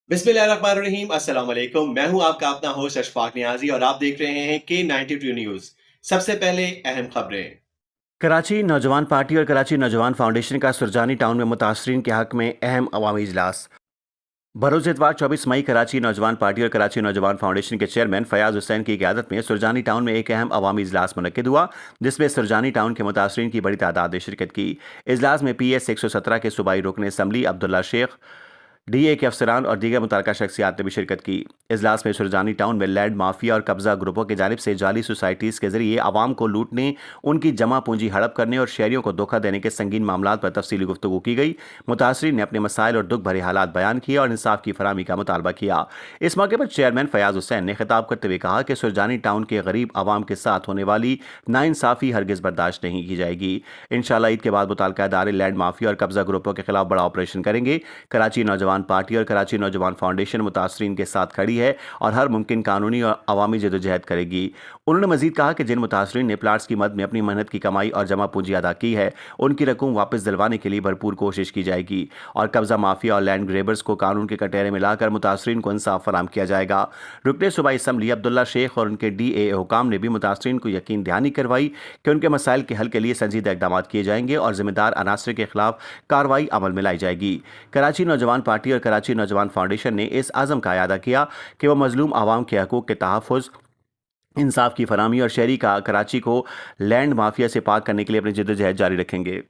बिस्मिल्लाहिर्रहमानिर्रहीम अस्सलाम वालेकुम। मैं हूं आपका अपना होस्ट अशफाक नियाजी और आप देख रहे हैं K92 न्यूज़। सबसे पहले अहम खबरें। कराची नौजवान पार्टी और कराची नौजवान फाउंडेशन का सुरजानी टाउन में मुतासरीन के हक में अहम अवामी इजलास। बरोज़ इतवार 24 मई कराची नौजवान पार्टी और कराची नौजवान फाउंडेशन के चेयरमैन फयाज हुसैन की क़यादत में सुरजानी टाउन में एक अहम अवामी इजलास मुनक्किद हुआ, जिसमें सुरजानी टाउन के मुतासरीन की बड़ी तादाद ने शिरकत की। इजलास में PS 117 के सूबाई रुकन असम्बली अब्दुल्ला शेख, DA के अफसरान और दीगर मुतल्लिका शख्सियात ने भी शिरकत की। इजलास में सुरजानी टाउन में लैंड माफिया और कब्जा ग्रुपों की जानिब से जाली सोसाइटीज़ के जरिए आवाम को लूटने, उनकी जमा पूंजी हड़प करने और शहरियों को धोखा देने के संगीन मामलात पर तफसीली गुफ्तगू की गई। मुतासरीन ने अपने मसाइल और दुख भरे हालात बयान किए और इंसाफ की फराहमी का मुतालबा किया। इस मौके पर चेयरमैन फयाज हुसैन ने खिताब करते हुए कहा कि सुरजानी टाउन के गरीब आवाम के साथ होने वाली नाइंसाफ़ी हरगिज़ बर्दाश्त नहीं की जाएगी। इंशाअल्लाह ईद के बाद मुतल्लिका इदारे लैंड माफिया और कब्जा ग्रुपों के खिलाफ बड़ा ऑपरेशन करेंगे। कराची नौजवान पार्टी और कराची नौजवान फाउंडेशन मुतासरीन के साथ खड़ी है और हर मुमकिन कानूनी और अवामी जदोजहद करेगी। उन्होंने मजीद कहा कि जिन मुतासरीन ने प्लाट्स की मद में अपनी मेहनत की कमाई और जमा पूंजी अदा की है, उनकी रकूम वापस दिलवाने के लिए भरपूर कोशिश की जाएगी और कब्जा माफिया और लैंड ग्रेबर्स को कानून के कटहरे में लाकर मुतासरीन को इंसाफ फराम किया जाएगा। रुकने सूबाई असम्बली अब्दुल्ला शेख और उनके DA हुकाम ने भी मुतासरीन को यकीन दहानी करवाई कि उनके मसाइल के हल के लिए संजीदा इकदाम किए जाएंगे और जिम्मेदार अनासर के खिलाफ कार्रवाई अमल में लाई जाएगी। कराची नौजवान पार्टी और कराची नौजवान फाउंडेशन ने इस आज़म का अयादा किया कि वह मजलूम आवाम के हकूक़ के तहफ़्फ़ुज़, इंसाफ की फराहमी और शहरी का कराची को लैंड माफिया से पाक करने के लिए अपनी जद्दोजहद जारी रखेंगे।